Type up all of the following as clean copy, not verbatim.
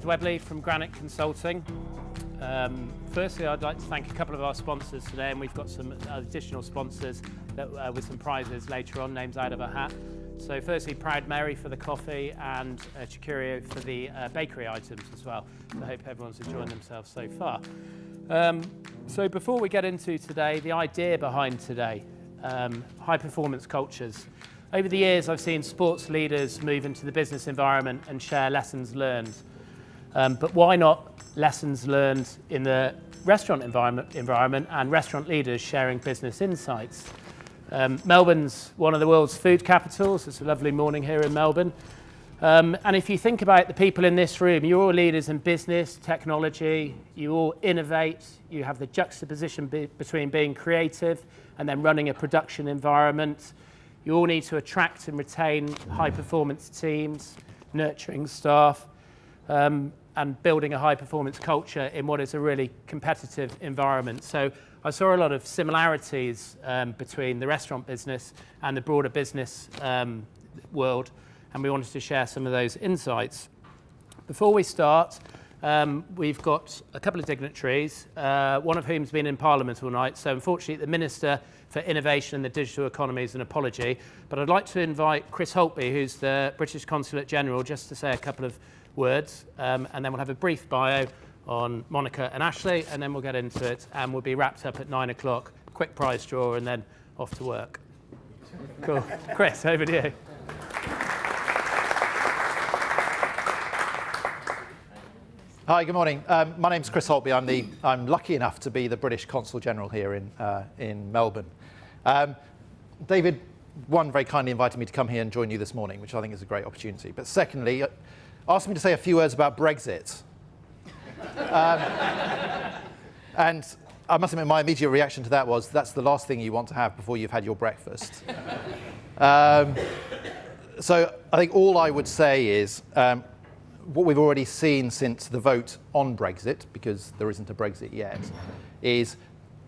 Webley from Granite Consulting. Firstly, I'd like to thank a couple of our sponsors today, and we've got some additional sponsors that, with some prizes later on, names out of a hat. So firstly, Proud Mary for the coffee and Chicurio for the bakery items as well. So I hope everyone's enjoying themselves so far. So before we get into today, the idea behind today, high performance cultures. Over the years, I've seen sports leaders move into the business environment and share lessons learned. But why not lessons learned in the restaurant environment and restaurant leaders sharing business insights? Melbourne's one of the world's food capitals. It's a lovely morning here in Melbourne. And if you think about the people in this room, you're all leaders in business, technology, you all innovate, you have the juxtaposition between being creative and then running a production environment. You all need to attract and retain high-performance teams, nurturing staff, and building a high-performance culture in what is a really competitive environment. So I saw a lot of similarities between the restaurant business and the broader business world, and we wanted to share some of those insights. Before we start, we've got a couple of dignitaries, one of whom's been in Parliament all night, so unfortunately the Minister for Innovation and the Digital Economy is an apology, but I'd like to invite Chris Holtby, who's the British Consulate General, just to say a couple of words, and then we'll have a brief bio on Monica and Ashley, and then we'll get into it, and we'll be wrapped up at 9 o'clock, quick prize draw, and then off to work. Cool. Chris, over to you. Hi, good morning. My name's Chris Holtby. I'm lucky enough to be the British Consul General here in Melbourne. David, one, very kindly invited me to come here and join you this morning, which I think is a great opportunity. But secondly, asked me to say a few words about Brexit. And I must admit, my immediate reaction to that was, that's the last thing you want to have before you've had your breakfast. So I think all I would say is, what we've already seen since the vote on Brexit, because there isn't a Brexit yet, is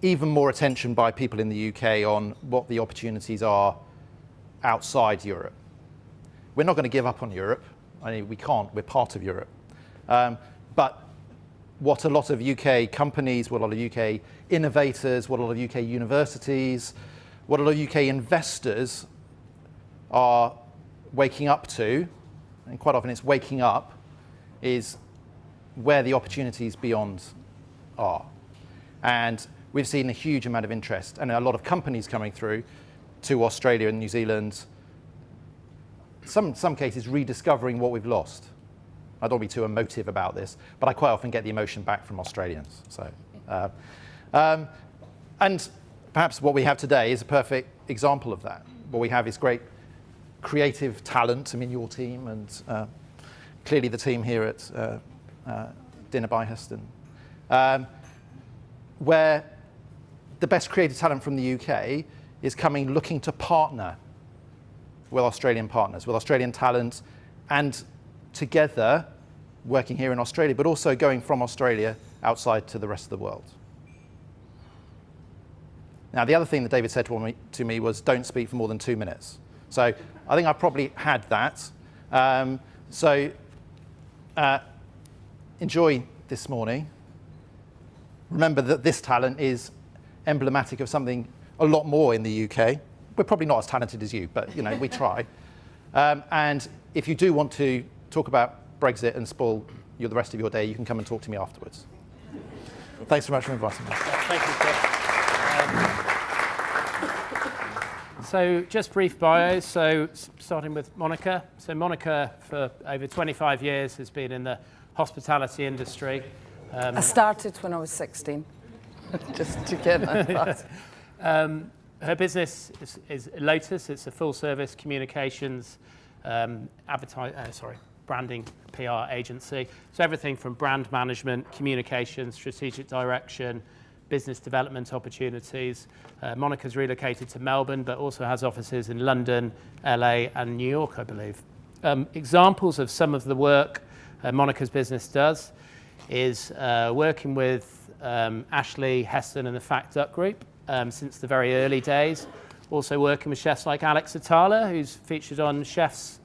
even more attention by people in the UK on what the opportunities are outside Europe. We're not going to give up on Europe. I mean, we can't. We're part of Europe. But what a lot of UK companies, what a lot of UK innovators, what a lot of UK universities, what a lot of UK investors are waking up to, and quite often it's waking up, is where the opportunities beyond are. And we've seen a huge amount of interest and a lot of companies coming through to Australia and New Zealand, some cases rediscovering what we've lost. I don't want to be too emotive about this, but I quite often get the emotion back from Australians. So, and perhaps what we have today is a perfect example of that. What we have is great creative talent, I mean your team, and clearly the team here at Dinner by Heston, where the best creative talent from the UK is coming looking to partner with Australian partners, with Australian talent, and together working here in Australia, but also going from Australia outside to the rest of the world. Now, the other thing that David said to me was, don't speak for more than 2 minutes. So I think I probably had that. Enjoy this morning. Remember that this talent is emblematic of something a lot more in the UK. We're probably not as talented as you, but we try. And if you do want to talk about Brexit and spoil the rest of your day, you can come and talk to me afterwards. Thanks so much for inviting me. Thank you, Chris. So just brief bios, so starting with Monica. So Monica, for over 25 years, has been in the hospitality industry. I started when I was 16, just to get that fast. Her business is Lotus. It's a full-service communications, branding PR agency. So everything from brand management, communications, strategic direction, business development opportunities. Monica's relocated to Melbourne, but also has offices in London, LA, and New York, I believe. Examples of some of the work Monica's business does is working with Ashley, Heston, and the Fact Duck Group since the very early days. Also working with chefs like Alex Atala, who's featured on Chef's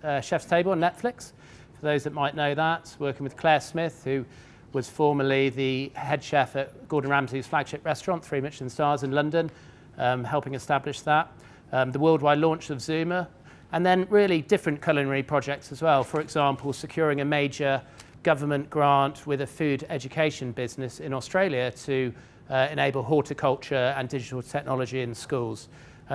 Table on Netflix for those that might know that, working with Claire Smith, who was formerly the head chef at Gordon Ramsay's flagship restaurant, 3 Michelin stars in London, helping establish that. The worldwide launch of Zuma, and then really different culinary projects as well. For example, securing a major government grant with a food education business in Australia to enable horticulture and digital technology in schools.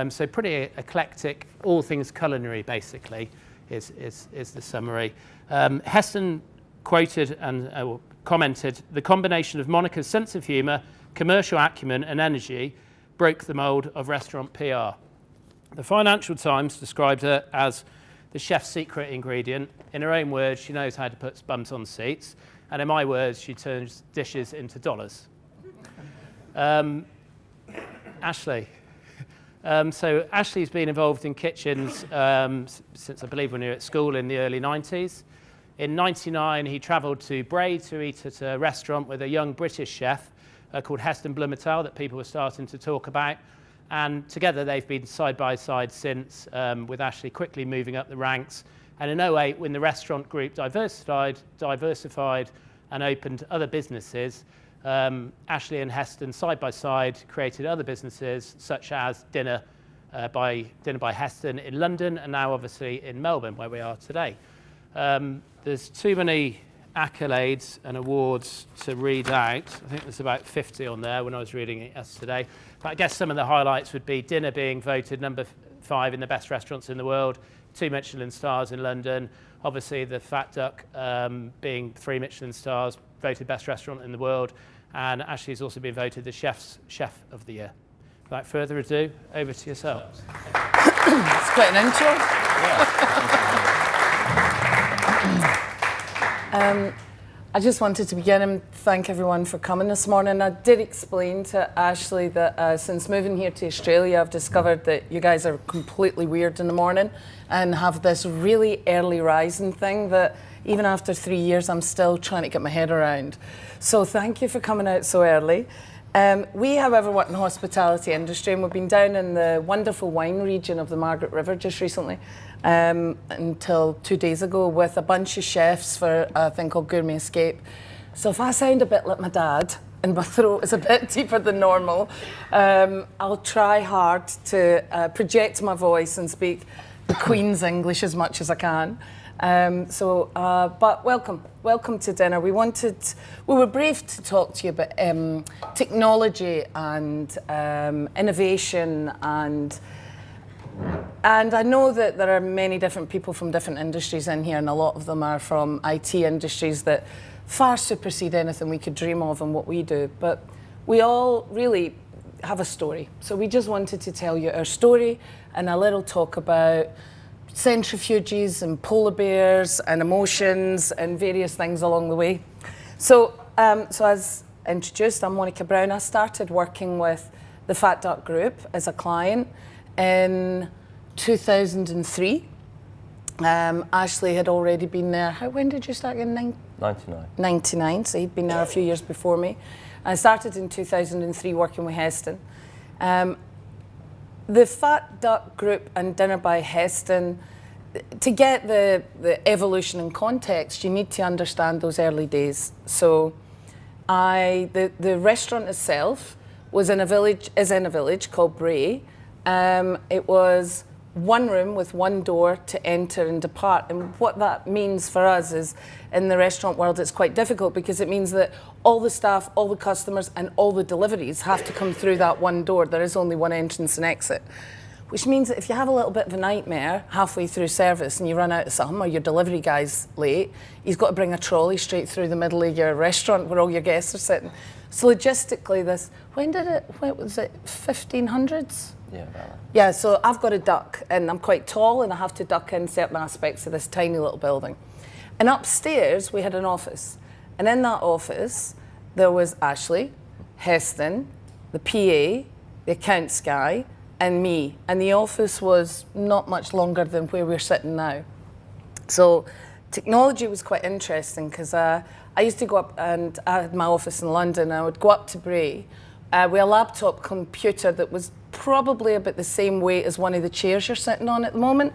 So pretty eclectic, all things culinary basically is the summary. Heston quoted and commented, "The combination of Monica's sense of humour, commercial acumen and energy broke the mould of restaurant PR." The Financial Times described her as the chef's secret ingredient. In her own words, she knows how to put bums on seats. And in my words, she turns dishes into dollars. Ashley. So Ashley's been involved in kitchens since I believe when he was at school in the early 90s. In 99, he travelled to Bray to eat at a restaurant with a young British chef called Heston that people were starting to talk about. And together they've been side by side since, with Ashley quickly moving up the ranks. And in 08, when the restaurant group diversified and opened other businesses, Ashley and Heston side by side created other businesses such as Dinner by Heston in London, and now obviously in Melbourne where we are today. There's too many accolades and awards to read out. I think there's about 50 on there when I was reading it yesterday. But I guess some of the highlights would be Dinner being voted number 5 in the best restaurants in the world, 2 Michelin stars in London. Obviously the Fat Duck being 3 Michelin stars, voted best restaurant in the world. And Ashley's also been voted the chef of the year. Without further ado, over to yourselves. It's quite an intro. I just wanted to begin and thank everyone for coming this morning. I did explain to Ashley that since moving here to Australia, I've discovered that you guys are completely weird in the morning and have this really early rising thing that even after 3 years, I'm still trying to get my head around. So thank you for coming out so early. We, however, work in the hospitality industry, and we've been down in the wonderful wine region of the Margaret River just recently, until 2 days ago, with a bunch of chefs for a thing called Gourmet Escape. So if I sound a bit like my dad and my throat is a bit deeper than normal, I'll try hard to project my voice and speak the Queen's English as much as I can. But welcome to dinner. We were briefed to talk to you about technology and innovation, and I know that there are many different people from different industries in here, and a lot of them are from IT industries that far supersede anything we could dream of and what we do. But we all really have a story. So we just wanted to tell you our story and a little talk about centrifuges and polar bears and emotions and various things along the way. So as introduced, I'm Monica Brown. I started working with the Fat Duck Group as a client in 2003. Ashley had already been there. When did you start in? 99. 99, so he'd been there a few years before me. I started in 2003 working with Heston. The Fat Duck Group and Dinner by Heston, to get the evolution and context, you need to understand those early days. So the restaurant itself is in a village called Bray. It was one room with one door to enter and depart. And what that means for us is, in the restaurant world, it's quite difficult because it means that all the staff, all the customers, and all the deliveries have to come through that one door. There is only one entrance and exit, which means that if you have a little bit of a nightmare halfway through service and you run out of something, or your delivery guy's late, he's got to bring a trolley straight through the middle of your restaurant where all your guests are sitting. So logistically, when was it, 1500s? Yeah, about that. Yeah, so I've got a duck, and I'm quite tall, and I have to duck in certain aspects of this tiny little building. And upstairs, we had an office. And in that office, there was Ashley, Heston, the PA, the accounts guy, and me. And the office was not much longer than where we're sitting now. So technology was quite interesting, because I used to go up, and I had my office in London, and I would go up to Bray with a laptop computer that was probably about the same weight as one of the chairs you're sitting on at the moment.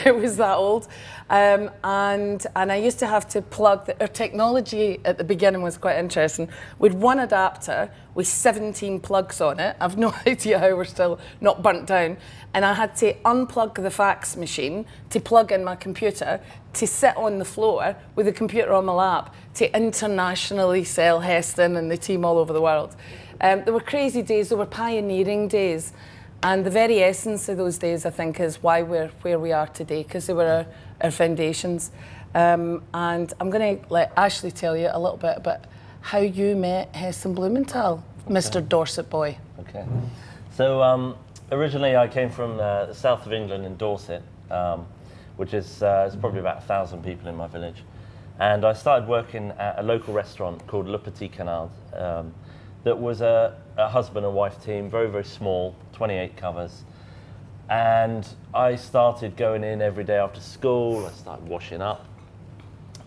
It was that old. And I used to have to plug, our technology at the beginning was quite interesting. We'd one adapter with 17 plugs on it. I've no idea how we're still not burnt down. And I had to unplug the fax machine to plug in my computer, to sit on the floor with the computer on my lap, to internationally sell Heston and the team all over the world. There were crazy days, there were pioneering days. And the very essence of those days, I think, is why we're where we are today, because they were our foundations. And I'm going to let Ashley tell you a little bit about how you met Heston Blumenthal, Mr. Dorset boy. Okay. So originally I came from the south of England in Dorset, which is it's probably about 1,000 people in my village. And I started working at a local restaurant called Le Petit Canard. That was a husband and wife team, very, very small, 28 covers. And I started going in every day after school. I started washing up.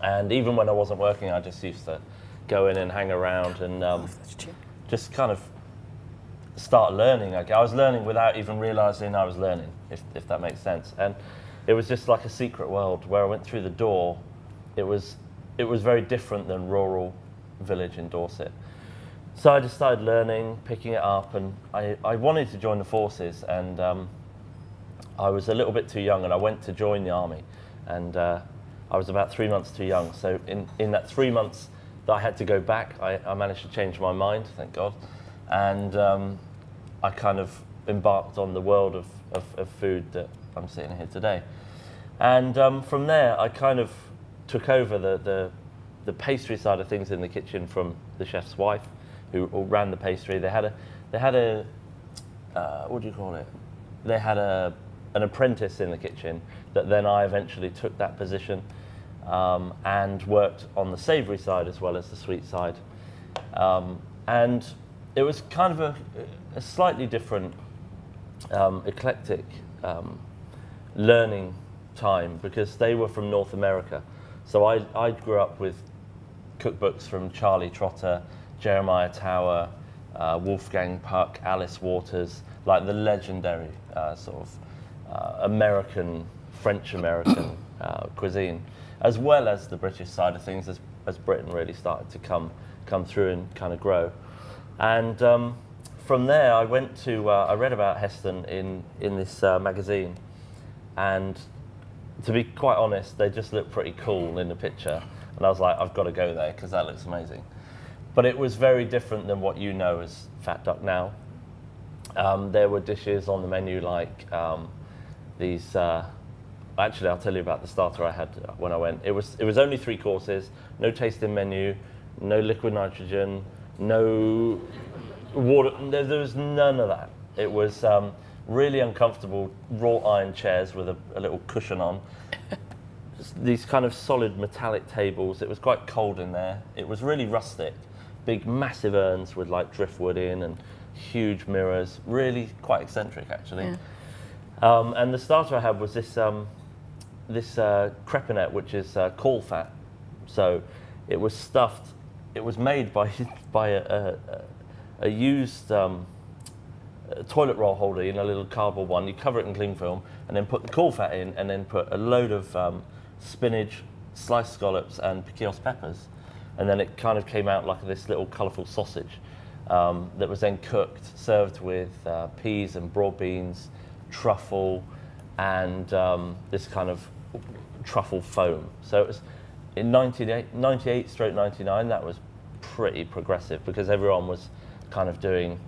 And even when I wasn't working, I just used to go in and hang around and just kind of start learning. I was learning without even realizing I was learning, if that makes sense. And it was just like a secret world where I went through the door. It was very different than rural village in Dorset. So I just started learning, picking it up, and I wanted to join the forces, and I was a little bit too young, and I went to join the army, and I was about 3 months too young. So in that 3 months that I had to go back, I managed to change my mind, thank God, and I kind of embarked on the world of food that I'm sitting here today. And from there, I kind of took over the pastry side of things in the kitchen from the chef's wife, who ran the pastry. They had a what do you call it? They had an apprentice in the kitchen that then I eventually took that position and worked on the savoury side as well as the sweet side. And it was kind of a slightly different, eclectic learning time, because they were from North America. So I grew up with cookbooks from Charlie Trotter, Jeremiah Tower, Wolfgang Puck, Alice Waters, like the legendary sort of American, French-American cuisine, as well as the British side of things, as Britain really started to come through and kind of grow. And from there, I went to, I read about Heston in this magazine, and to be quite honest, they just looked pretty cool in the picture, and I was like, I've got to go there because that looks amazing. But it was very different than what you know as Fat Duck now. There were dishes on the menu like these. Actually, I'll tell you about the starter I had when I went. It was only 3 courses, no tasting menu, no liquid nitrogen, no water. There was none of that. It was really uncomfortable wrought iron chairs with a little cushion on. These kind of solid metallic tables. It was quite cold in there. It was really rustic. Big, massive urns with like driftwood in and huge mirrors. Really quite eccentric, actually. Yeah. And the starter I had was this crepinette, which is caul fat. So it was stuffed. It was made by a used toilet roll holder in a little cardboard one. You cover it in cling film and then put the caul fat in, and then put a load of spinach, sliced scallops, and piquillos peppers. And then it kind of came out like this little colourful sausage that was then cooked, served with peas and broad beans, truffle, and this kind of truffle foam. So it was in 98/99, that was pretty progressive, because everyone was kind of doing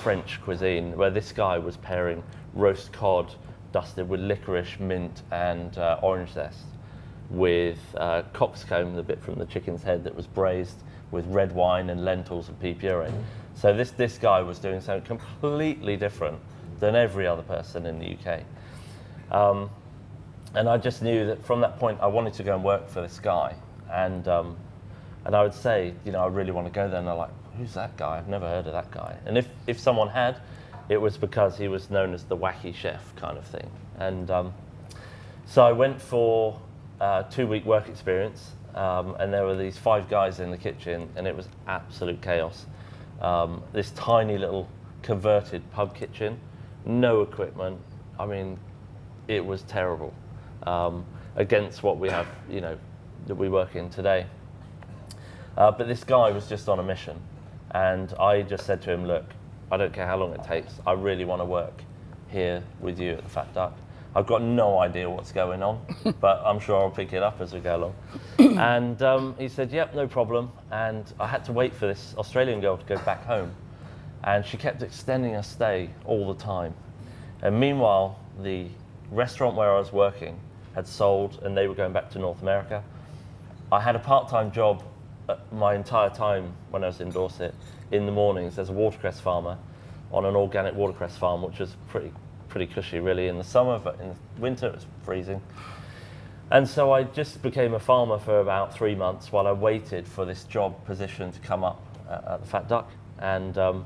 French cuisine, where this guy was pairing roast cod dusted with licorice, mint, and orange zest, with coxcomb, the bit from the chicken's head that was braised, with red wine and lentils and pea puree. So this guy was doing something completely different than every other person in the UK. And I just knew that from that point I wanted to go and work for this guy. And I would say, you know, I really want to go there. And they're like, who's that guy? I've never heard of that guy. And if someone had, it was because he was known as the wacky chef kind of thing. And so I went for a 2-week work experience, and there were these 5 guys in the kitchen, and it was absolute chaos. This tiny little converted pub kitchen, no equipment. I mean, it was terrible. against what we have, that we work in today. But this guy was just on a mission, and I just said to him, look, I don't care how long it takes, I really want to work here with you at the Fat Duck. I've got no idea what's going on, but I'm sure I'll pick it up as we go along. And he said, yep, no problem. And I had to wait for this Australian girl to go back home. And she kept extending her stay all the time. And meanwhile, the restaurant where I was working had sold and they were going back to North America. I had a part-time job my entire time when I was in Dorset in the mornings as a watercress farmer on an organic watercress farm, which was pretty cushy really in the summer, but in the winter it was freezing. And so I just became a farmer for about 3 months while I waited for this job position to come up at the Fat Duck. And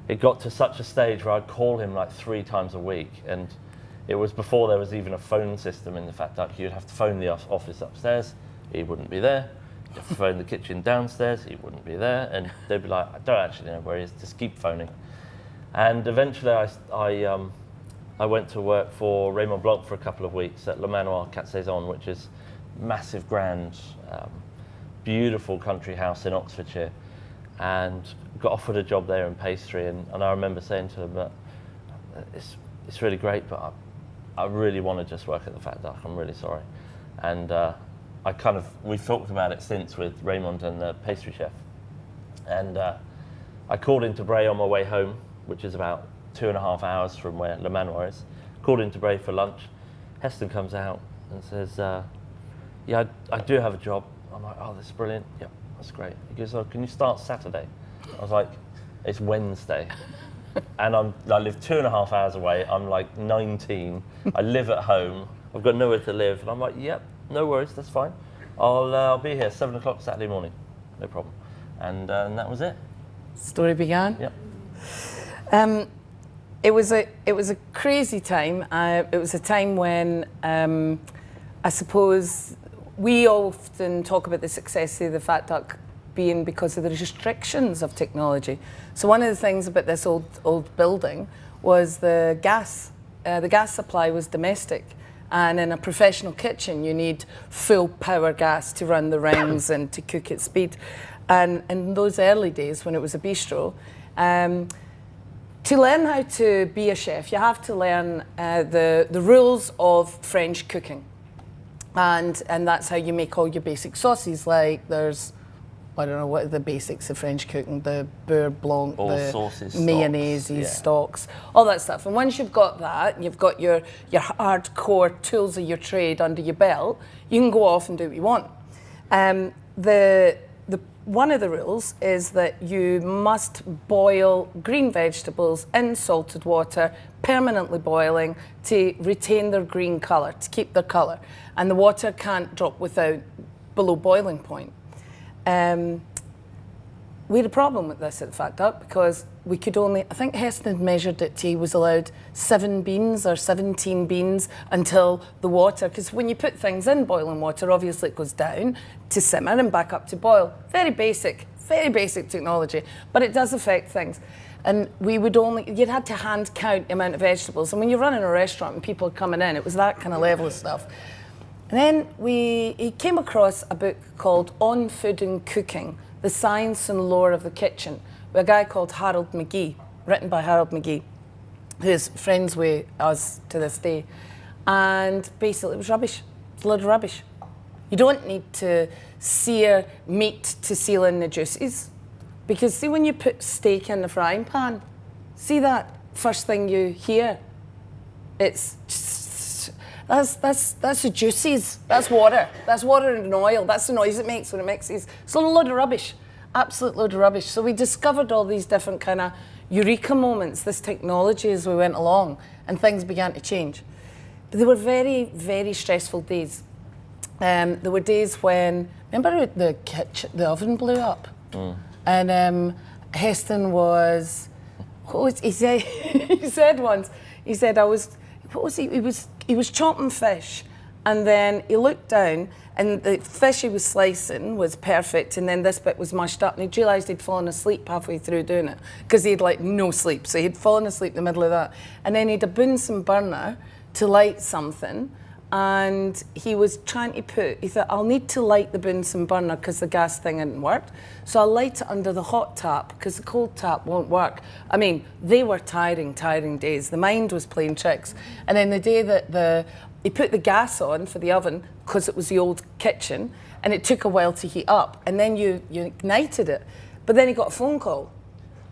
it got to such a stage where I'd call him like 3 times a week, and it was before there was even a phone system in the Fat Duck. You'd have to phone the office upstairs, he wouldn't be there. You'd have to phone the kitchen downstairs, he wouldn't be there, and they'd be like, I don't actually know where he is, just keep phoning. And eventually I went to work for Raymond Blanc for a couple of weeks at Le Manoir Quatre Saisons, which is massive, grand, beautiful country house in Oxfordshire, and got offered a job there in pastry. And I remember saying to them that it's really great, but I really want to just work at the Fat Duck. I'm really sorry. And we've talked about it since with Raymond and the pastry chef. And I called into Bray on my way home, which is about 2.5 hours from where Le Manoir is. Called into Bray for lunch. Heston comes out and says, yeah, I do have a job. I'm like, oh, this is brilliant. Yeah, that's great. He goes, oh, can you start Saturday? I was like, it's Wednesday. And I live 2.5 hours away. I'm like 19. I live at home. I've got nowhere to live. And I'm like, yep, no worries, that's fine. I'll be here 7 o'clock Saturday morning. No problem. And that was it. Story began? Yep. It was a crazy time. It was a time when I suppose we often talk about the success of the Fat Duck being because of the restrictions of technology. So one of the things about this old building was the gas. The gas supply was domestic, and in a professional kitchen you need full power gas to run the rings and to cook at speed. And in those early days when it was a bistro, to learn how to be a chef, you have to learn the rules of French cooking. And that's how you make all your basic sauces. Like there's, I don't know what are the basics of French cooking, the beurre blanc, all the sauces, mayonnaise, stocks, all that stuff. And once you've got that, you've got your hardcore tools of your trade under your belt, you can go off and do what you want. One of the rules is that you must boil green vegetables in salted water, permanently boiling, to retain their green colour, to keep their colour. And the water can't drop below boiling point. We had a problem with this at the Fat Duck because we could only, I think Heston had measured it, he was allowed 7 beans or 17 beans until the water, because when you put things in boiling water, obviously it goes down to simmer and back up to boil. Very basic technology, but it does affect things. And you'd had to hand count the amount of vegetables. And when you're running a restaurant and people are coming in, it was that kind of level of stuff. And then he came across a book called On Food and Cooking, The Science and Lore of the Kitchen, with a guy called Harold McGee, written by Harold McGee, who's friends with us to this day. And basically it was rubbish. It's a load of rubbish. You don't need to sear meat to seal in the juices. Because see when you put steak in the frying pan, see that first thing you hear? It's just, that's the juices. That's water. That's water and oil. That's the noise it makes when it mixes. It's a load of rubbish. Absolute load of rubbish. So we discovered all these different kind of eureka moments, this technology as we went along, and things began to change. But they were very, very stressful days. There were days when, remember the oven blew up? And Heston was, he said? He said once, he said, he was chopping fish, and then he looked down, and the fish he was slicing was perfect, and then this bit was mushed up, and he'd realised he'd fallen asleep halfway through doing it, because he had like no sleep, so he'd fallen asleep in the middle of that. And then he'd a Bunsen burner to light something, and he was trying to he thought, I'll need to light the Bunsen burner because the gas thing hadn't worked. So I'll light it under the hot tap because the cold tap won't work. I mean, they were tiring days. The mind was playing tricks. And then the day that he put the gas on for the oven because it was the old kitchen and it took a while to heat up. And then you ignited it. But then he got a phone call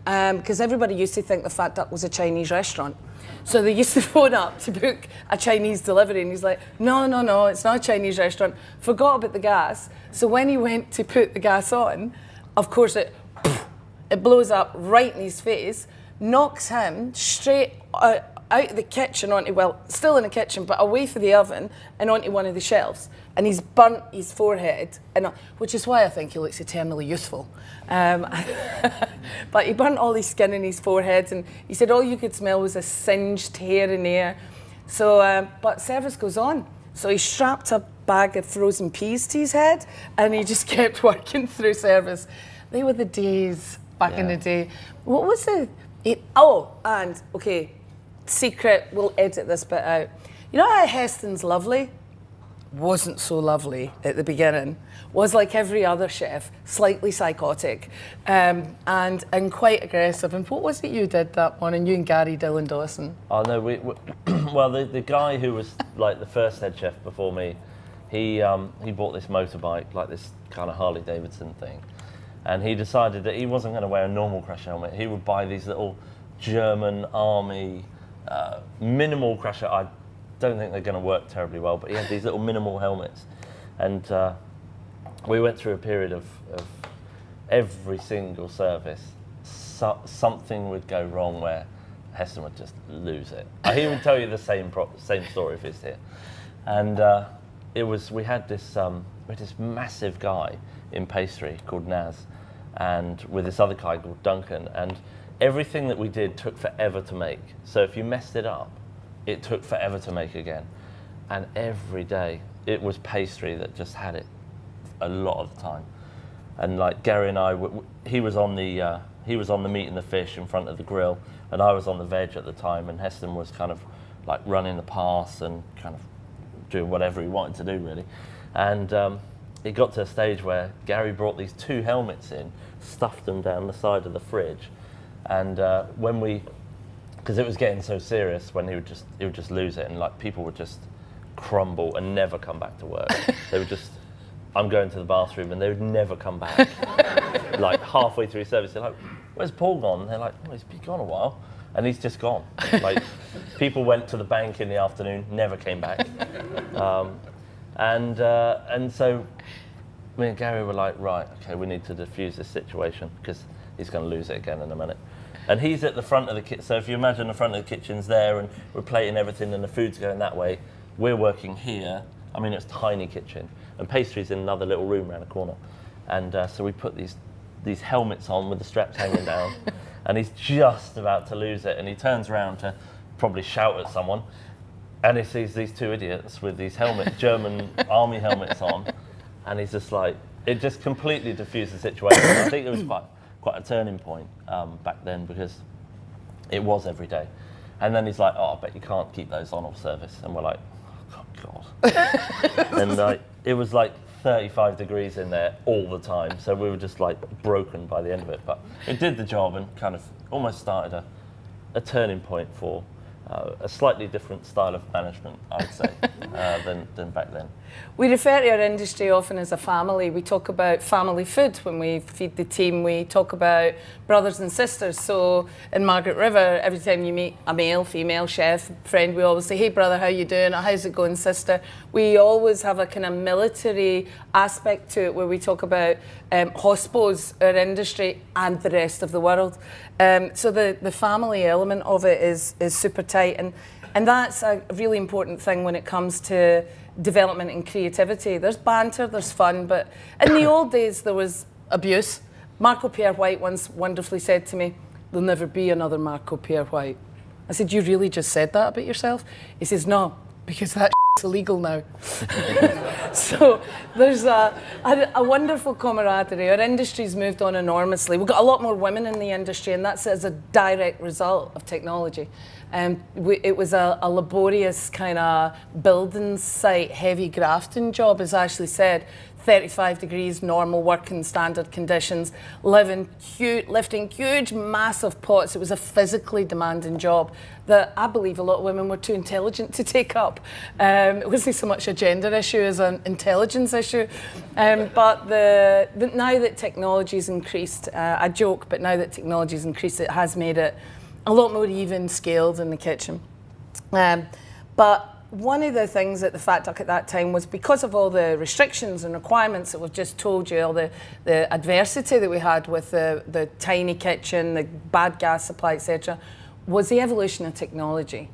because everybody used to think the Fat Duck was a Chinese restaurant. So they used to phone up to book a Chinese delivery, and he's like, no, it's not a Chinese restaurant. Forgot about the gas. So when he went to put the gas on, of course it blows up right in his face, knocks him straight out of the kitchen onto, well, still in the kitchen, but away from the oven and onto one of the shelves. And he's burnt his forehead, which is why I think he looks eternally youthful. But he burnt all his skin in his forehead, and he said all you could smell was a singed hair in the air. So, but service goes on. So he strapped a bag of frozen peas to his head, and he just kept working through service. They were the days back in the day. What was secret, we'll edit this bit out. You know how Heston's lovely? Wasn't so lovely at the beginning, was like every other chef, slightly psychotic, and quite aggressive. And what was it you did that morning, you and Gary Dillon Dawson? Oh no, well the guy who was like the first head chef before me, he bought this motorbike, like this kind of Harley Davidson thing, and he decided that he wasn't going to wear a normal crash helmet. He would buy these little German army minimal crash. I don't think they're going to work terribly well, but he had these little minimal helmets, and we went through a period of every single service something would go wrong where Heston would just lose it. He would tell you the same story if he's here, and we had this massive guy in pastry called Naz, and with this other guy called Duncan, and everything that we did took forever to make. So if you messed it up, it took forever to make again. And every day, it was pastry that just had it a lot of the time. And like Gary and I, he was on the meat and the fish in front of the grill, and I was on the veg at the time, and Heston was kind of like running the pass and kind of doing whatever he wanted to do, really. And it got to a stage where Gary brought these 2 helmets in, stuffed them down the side of the fridge, and because it was getting so serious, when he would just lose it, and like people would just crumble and never come back to work. They would just, I'm going to the bathroom, and they would never come back. Like halfway through service, they're like, "Where's Paul gone?" And they're like, "Oh, he's been gone a while," and he's just gone. Like people went to the bank in the afternoon, never came back, and so me and Gary were like, right, okay, we need to diffuse this situation because he's going to lose it again in a minute. And he's at the front of the kitchen. So if you imagine the front of the kitchen's there and we're plating everything and the food's going that way, we're working here. I mean, it's a tiny kitchen. And pastry's in another little room around the corner. And so we put these helmets on with the straps hanging down. And he's just about to lose it. And he turns around to probably shout at someone. And he sees these 2 idiots with these German army helmets on. And he's just like, it just completely diffused the situation. I think it was quite a turning point back then, because it was every day. And then he's like, "Oh, I bet you can't keep those on off service." And we're like, "Oh God." And it was like 35 degrees in there all the time, so we were just like broken by the end of it. But it did the job and kind of almost started a turning point for a slightly different style of management, I'd say, than back then. We refer to our industry often as a family. We talk about family food when we feed the team. We talk about brothers and sisters. So in Margaret River, every time you meet a male, female chef friend, we always say, "Hey brother, how you doing? Or, how's it going, sister?" We always have a kind of military aspect to it where we talk about hospos, our industry, and the rest of the world. So the family element of it is super tight, and that's a really important thing when it comes to development and creativity. There's banter, there's fun, but in the old days there was abuse. Marco Pierre White once wonderfully said to me, "There'll never be another Marco Pierre White." I said, "You really just said that about yourself?" He says, "No, because that illegal now. So there's a wonderful camaraderie. Our industry's moved on enormously. We've got a lot more women in the industry, and that's as a direct result of technology. It was a laborious kind of building site, heavy grafting job, as Ashley said. 35 degrees, normal working standard conditions, lifting huge, massive pots. It was a physically demanding job that I believe a lot of women were too intelligent to take up. It wasn't so much a gender issue as an intelligence issue. But now that technology's increased, I joke, but now that technology's increased, it has made it a lot more even scaled in the kitchen. But one of the things at the Fat Duck at that time was because of all the restrictions and requirements that we've just told you, all the adversity that we had with the tiny kitchen, the bad gas supply, etc., was the evolution of technology.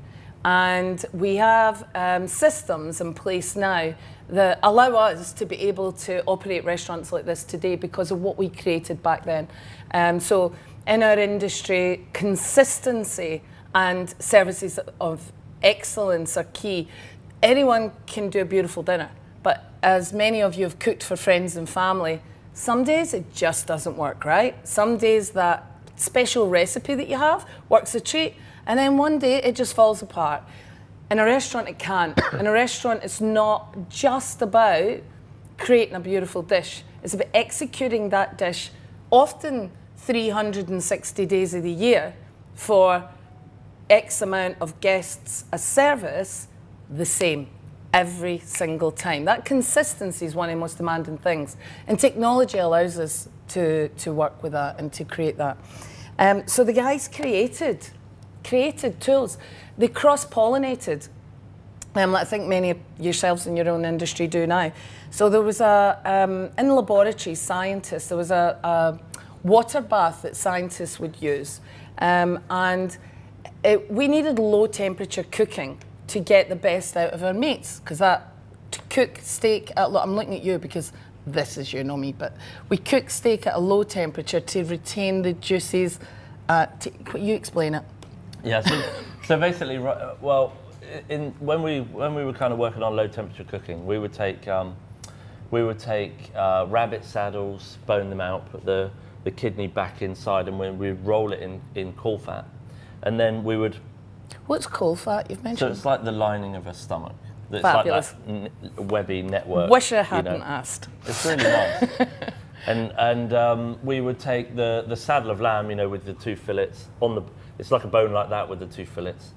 And we have systems in place now that allow us to be able to operate restaurants like this today because of what we created back then. So in our industry, consistency and services of excellence are key. Anyone can do a beautiful dinner, but as many of you have cooked for friends and family, some days it just doesn't work, right? Some days that special recipe that you have works a treat, and then one day it just falls apart. In a restaurant, it can't. In a restaurant, it's not just about creating a beautiful dish. It's about executing that dish, often 360 days of the year, for X amount of guests a service, the same every single time. That consistency is one of the most demanding things, and technology allows us to work with that and to create that. So the guys created tools. They cross-pollinated, like I think many of yourselves in your own industry do now. So there was in laboratory scientists, there was a water bath that scientists would use, and we needed low temperature cooking to get the best out of our meats, because to cook steak I'm looking at you because this is you, not me, but we cook steak at a low temperature to retain the juices. You explain it. Yeah, so basically, well, when we were kind of working on low temperature cooking, we would take rabbit saddles, bone them out, put the kidney back inside, and we'd roll it in caul fat. And then we would... What's caul fat you've mentioned? So it's like the lining of a stomach. It's Fabulous. like that webby network. Wish I hadn't asked. It's really nice. and we would take the saddle of lamb, with the two fillets it's like a bone like that with the two fillets.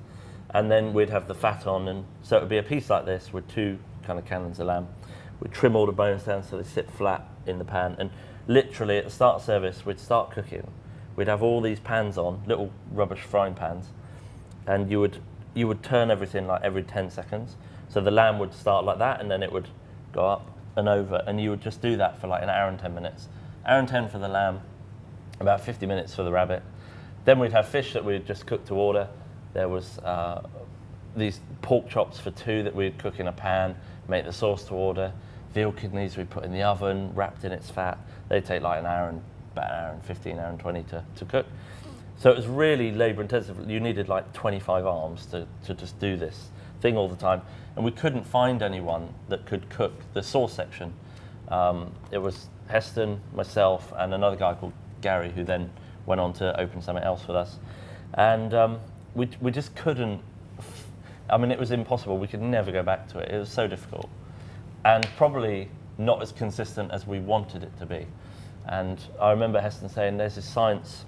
And then we'd have the fat on, and so it would be a piece like this with two kind of cannons of lamb. We'd trim all the bones down so they sit flat in the pan. And literally at the start of service, we'd start cooking. We'd have all these pans on, little rubbish frying pans, and you would turn everything like every 10 seconds. So the lamb would start like that, and then it would go up and over, and you would just do that for like an hour and 10 minutes. Hour and 10 for the lamb, about 50 minutes for the rabbit. Then we'd have fish that we'd just cook to order. There was these pork chops for two that we'd cook in a pan, make the sauce to order. Veal kidneys we'd put in the oven, wrapped in its fat. They'd take like about an hour and 15, hour and 20 to cook. So it was really labour intensive. You needed like 25 arms to just do this thing all the time. And we couldn't find anyone that could cook the sauce section. It was Heston, myself, and another guy called Gary, who then went on to open something else with us. And we just couldn't, it was impossible. We could never go back to it. It was so difficult. And probably not as consistent as we wanted it to be. And I remember Heston saying, there's this science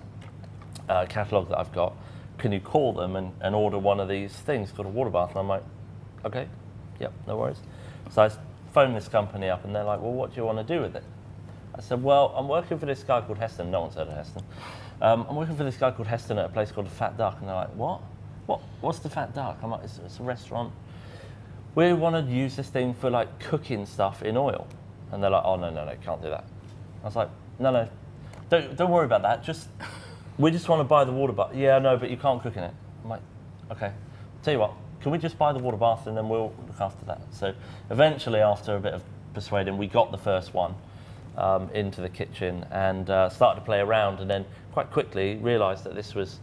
catalogue that I've got. Can you call them and order one of these things called a water bath? And I'm like, okay, yep, no worries. So I phoned this company up, and they're like, well, what do you want to do with it? I said, well, I'm working for this guy called Heston. No one's heard of Heston. I'm working for this guy called Heston at a place called the Fat Duck. And they're like, what? What's the Fat Duck? I'm like, it's a restaurant. We want to use this thing for like cooking stuff in oil. And they're like, oh, no, can't do that. I was like, no, don't worry about that. We just want to buy the water bath. Yeah, no, but you can't cook in it. I'm like, okay. Tell you what, can we just buy the water bath and then we'll look after that? So eventually, after a bit of persuading, we got the first one into the kitchen and started to play around, and then quite quickly realised that this was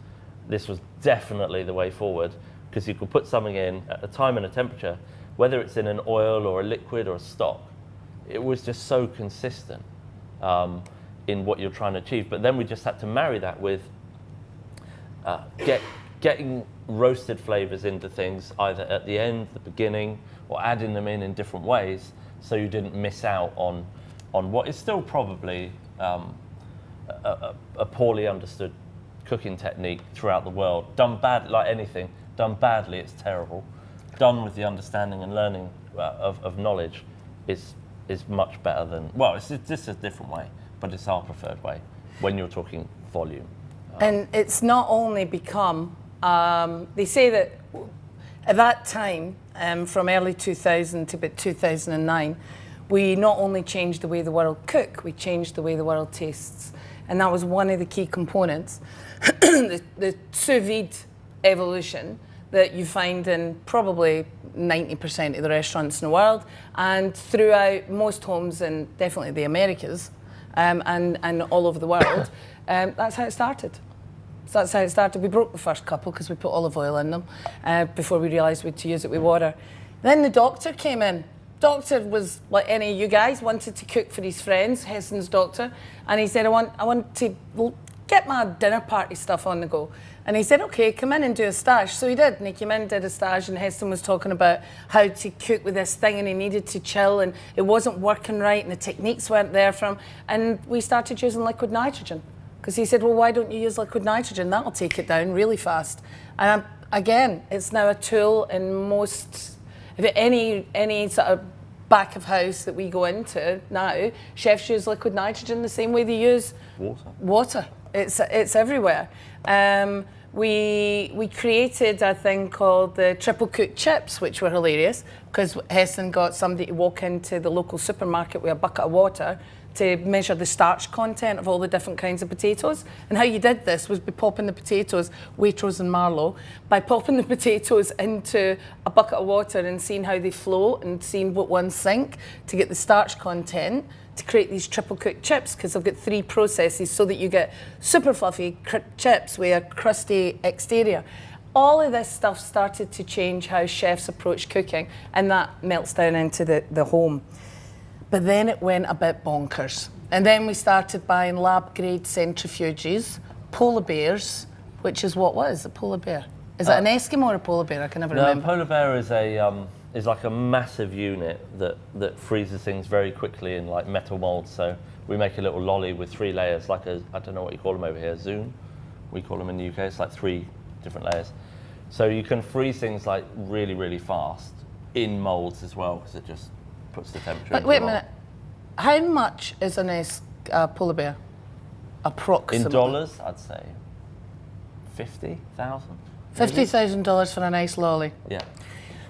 definitely the way forward, because you could put something in at a time and a temperature whether it's in an oil or a liquid or a stock, it was just so consistent in what you're trying to achieve. But then we just had to marry that with getting roasted flavors into things either at the end, the beginning, or adding them in different ways, so you didn't miss out on what is still probably a poorly understood cooking technique throughout the world. Done bad, like anything, done badly, it's terrible. Done with the understanding and learning of knowledge is much better than, well, it's just a different way, but it's our preferred way when you're talking volume. And it's not only become, they say that at that time, from early 2000 to about 2009, we not only changed the way the world cook, we changed the way the world tastes. And that was one of the key components. the sous vide evolution that you find in probably 90% of the restaurants in the world, and throughout most homes in definitely the Americas, and all over the world. That's how it started. So that's how it started. We broke the first couple because we put olive oil in them before we realised we had to use it with water. Then the doctor came in. Doctor was like any of you guys, wanted to cook for his friends, Heston's doctor, and he said, I want to get my dinner party stuff on the go. And he said, okay, come in and do a stage. So he did, and he came in and did a stage, and Heston was talking about how to cook with this thing, and he needed to chill, and it wasn't working right, and the techniques weren't there for him. And we started using liquid nitrogen. Because he said, well, why don't you use liquid nitrogen? That'll take it down really fast. And again, it's now a tool in most, if any sort of back of house that we go into now, chefs use liquid nitrogen the same way they use water. It's everywhere. We created a thing called the triple cooked chips, which were hilarious because Heston got somebody to walk into the local supermarket with a bucket of water to measure the starch content of all the different kinds of potatoes. And how you did this was by popping the potatoes, Waitrose and Marlow, by popping the potatoes into a bucket of water and seeing how they float and seeing what ones sink to get the starch content to create these triple cooked chips, because I've got 3 processes so that you get super fluffy chips with a crusty exterior. All of this stuff started to change how chefs approach cooking, and that melts down into the home. But then it went a bit bonkers. And then we started buying lab-grade centrifuges, polar bears, which is what was a polar bear? Is it an Eskimo or a polar bear? I can never remember. No, a polar bear is like a massive unit that freezes things very quickly in like metal molds. So we make a little lolly with 3 layers, like a, I don't know what you call them over here, Zoom. We call them in the UK. It's like 3 different layers. So you can freeze things like really, really fast in molds as well, because it just puts the temperature. But wait a minute, how much is a polar bear? Approximately. In dollars, I'd say 50,000. $50,000 for a nice lolly. Yeah.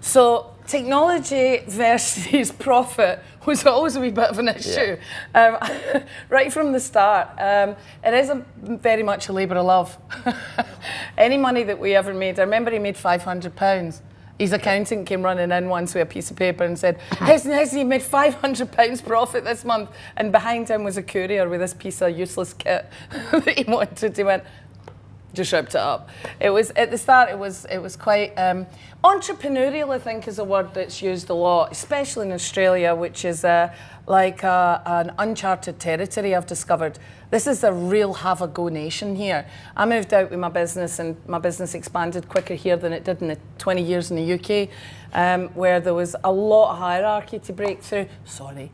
So technology versus profit was always a wee bit of an issue, right from the start. It is very much a labour of love. Any money that we ever made, I remember he made £500. His accountant came running in once with a piece of paper and said, Heston, you made £500 profit this month. And behind him was a courier with this piece of useless kit that he wanted. He went, just ripped it up. It was, at the start, it was quite, entrepreneurial, I think, is a word that's used a lot, especially in Australia, which is like an uncharted territory, I've discovered. This is a real have-a-go nation here. I moved out with my business, and my business expanded quicker here than it did in the 20 years in the UK, where there was a lot of hierarchy to break through. Sorry.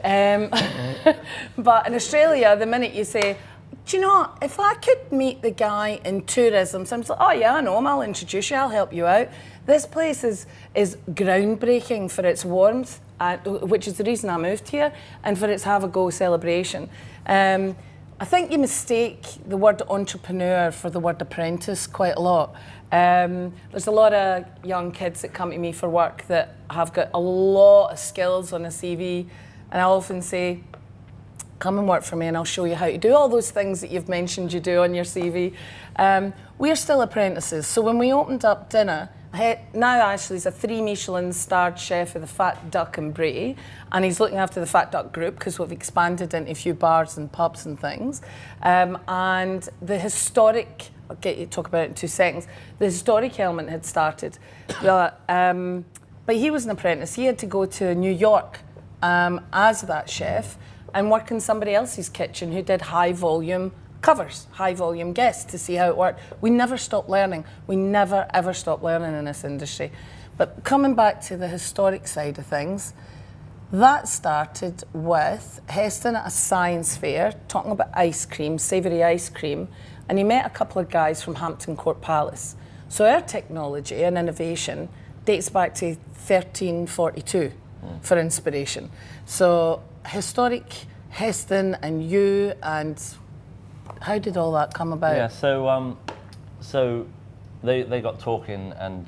But in Australia, the minute you say, do you know, if I could meet the guy in tourism, someone's like, oh yeah, I know him, I'll introduce you, I'll help you out. This place is groundbreaking for its warmth, which is the reason I moved here, and for its have-a-go celebration. I think you mistake the word entrepreneur for the word apprentice quite a lot. There's a lot of young kids that come to me for work that have got a lot of skills on a CV, and I often say, come and work for me and I'll show you how to do all those things that you've mentioned you do on your CV. We're still apprentices, so when we opened up dinner, now actually he's a 3 Michelin starred chef of the Fat Duck and Bray, and he's looking after the Fat Duck group because we've expanded into a few bars and pubs and things. And the historic, I'll get you to talk about it in 2 seconds, the historic element had started. But But he was an apprentice. He had to go to New York as that chef and work in somebody else's kitchen who did high volume covers, high volume guests, to see how it worked. We never stop learning. We never ever stop learning in this industry. But coming back to the historic side of things, that started with Heston at a science fair talking about ice cream, savoury ice cream, and he met a couple of guys from Hampton Court Palace. So our technology and innovation dates back to 1342 for inspiration. So historic Heston and you, and how did all that come about? Yeah, so they got talking, and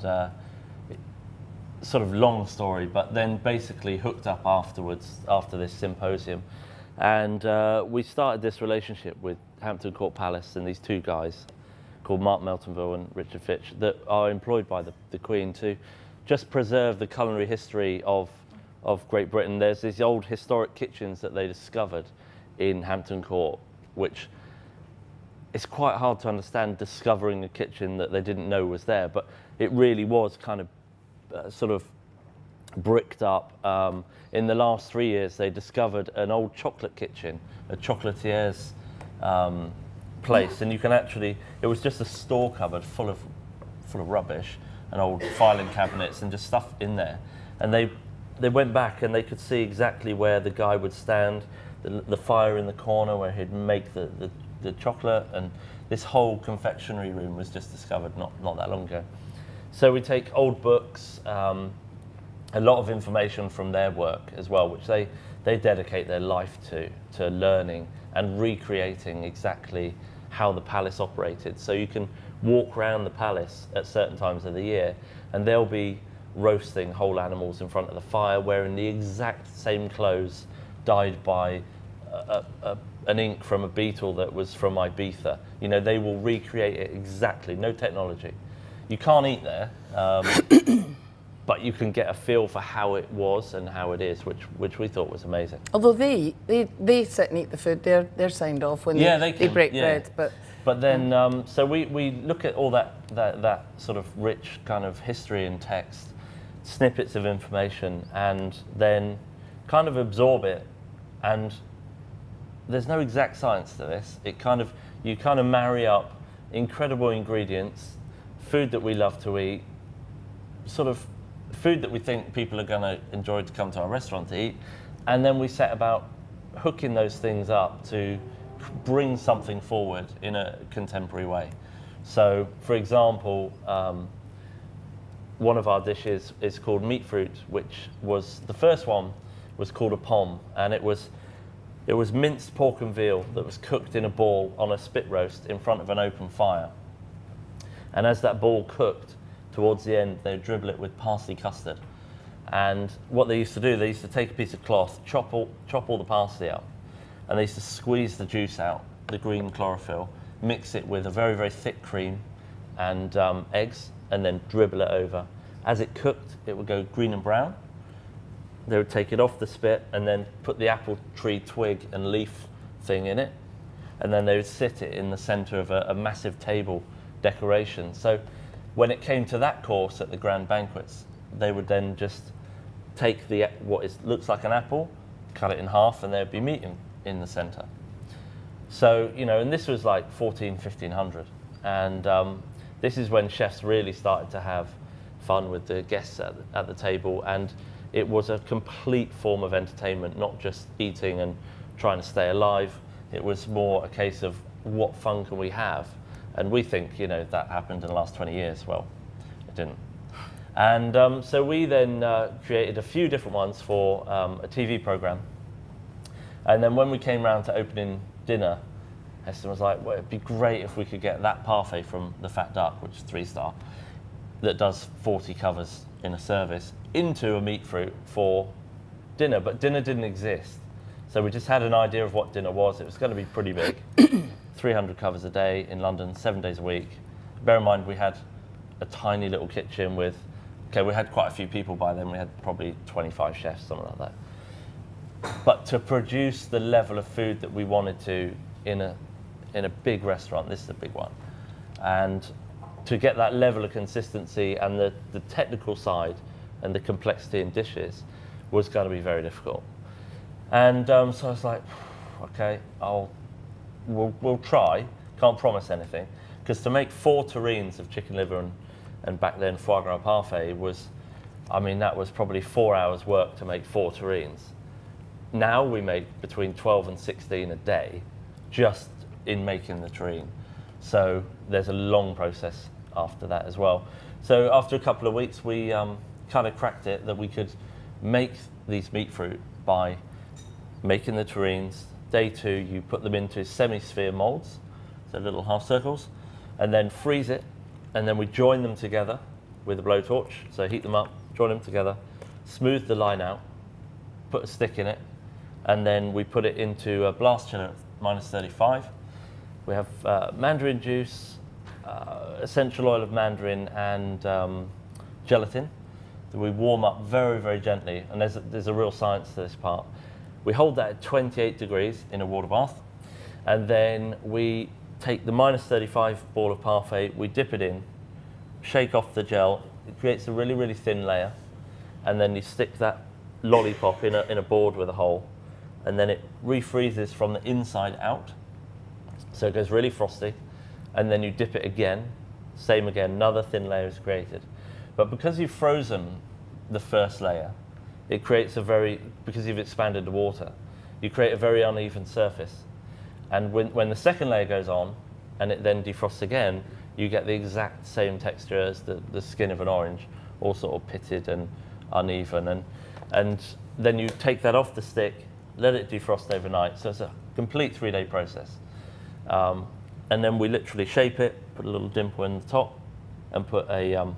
sort of long story, but then basically hooked up afterwards after this symposium, and we started this relationship with Hampton Court Palace and these two guys called Mark Meltonville and Richard Fitch that are employed by the Queen to just preserve the culinary history of Great Britain. There's these old historic kitchens that they discovered in Hampton Court, which it's quite hard to understand, discovering a kitchen that they didn't know was there, but it really was kind of sort of bricked up. In the last 3 years, they discovered an old chocolate kitchen, a chocolatier's place, and you can actually, it was just a store cupboard full of rubbish and old filing cabinets and just stuff in there. And they went back and they could see exactly where the guy would stand, the fire in the corner where he'd make the chocolate, and this whole confectionery room was just discovered not that long ago. So we take old books, a lot of information from their work as well, which they dedicate their life to learning and recreating exactly how the palace operated. So you can walk around the palace at certain times of the year and they'll be roasting whole animals in front of the fire, wearing the exact same clothes dyed by an ink from a beetle that was from Ibiza. You know, they will recreate it exactly, no technology. You can't eat there, but you can get a feel for how it was and how it is, which we thought was amazing. Although they sit and eat the food, they're signed off when they break bread. But then, so we look at all that sort of rich kind of history and text, snippets of information, and then kind of absorb it. And there's no exact science to this. You kind of marry up incredible ingredients, food that we love to eat, sort of food that we think people are going to enjoy to come to our restaurant to eat, and then we set about hooking those things up to bring something forward in a contemporary way. So, for example, one of our dishes is called meat fruit, which was, the first one was called a pomme, and it was minced pork and veal that was cooked in a ball on a spit roast in front of an open fire. And as that ball cooked, towards the end, they'd dribble it with parsley custard. And what they used to do, they used to take a piece of cloth, chop all the parsley up, and they used to squeeze the juice out, the green chlorophyll, mix it with a very, very thick cream and eggs, and then dribble it over. As it cooked, it would go green and brown. They would take it off the spit and then put the apple tree twig and leaf thing in it, and then they would sit it in the center of a massive table decoration. So when it came to that course at the grand banquets, they would then just take what looks like an apple, cut it in half, and there'd be meat in the center. So, you know, and this was like 1500. And this is when chefs really started to have fun with the guests at the table. And it was a complete form of entertainment, not just eating and trying to stay alive. It was more a case of what fun can we have? And we think, you know, that happened in the last 20 years. Well, it didn't. And so we then created a few different ones for a TV program. And then when we came round to opening dinner, Heston was like, well, it'd be great if we could get that parfait from the Fat Duck, which is 3-star, that does 40 covers in a service, into a meat fruit for dinner. But dinner didn't exist. So we just had an idea of what dinner was. It was going to be pretty big. 300 covers a day in London, 7 days a week. Bear in mind, we had a tiny little kitchen with, we had quite a few people by then. We had probably 25 chefs, something like that. But to produce the level of food that we wanted to in a big restaurant, this is a big one, and to get that level of consistency and the technical side and the complexity in dishes was going to be very difficult. And so I was like, okay, we'll try. Can't promise anything, because to make 4 terrines of chicken liver and back then foie gras parfait was, I mean, that was probably 4 hours work to make 4 terrines. Now we make between 12 and 16 a day just in making the terrine. So there's a long process after that as well. So after a couple of weeks, we kind of cracked it that we could make these meat fruit by making the terrines. Day 2, you put them into semi-sphere molds, so little half circles, and then freeze it, and then we join them together with a blowtorch. So heat them up, join them together, smooth the line out, put a stick in it, and then we put it into a blast chiller at -35. We have mandarin juice, essential oil of mandarin, and gelatin that we warm up very, very gently. And there's a real science to this part. We hold that at 28 degrees in a water bath, and then we take the -35 ball of parfait, we dip it in, shake off the gel. It creates a really, really thin layer, and then you stick that lollipop in a board with a hole, and then it refreezes from the inside out. So it goes really frosty, and then you dip it again, same again, another thin layer is created. But because you've frozen the first layer, it creates because you've expanded the water, you create a very uneven surface. And when the second layer goes on, and it then defrosts again, you get the exact same texture as the skin of an orange, all sort of pitted and uneven. And then you take that off the stick, let it defrost overnight. So it's a complete 3-day process. And then we literally shape it, put a little dimple in the top, and put a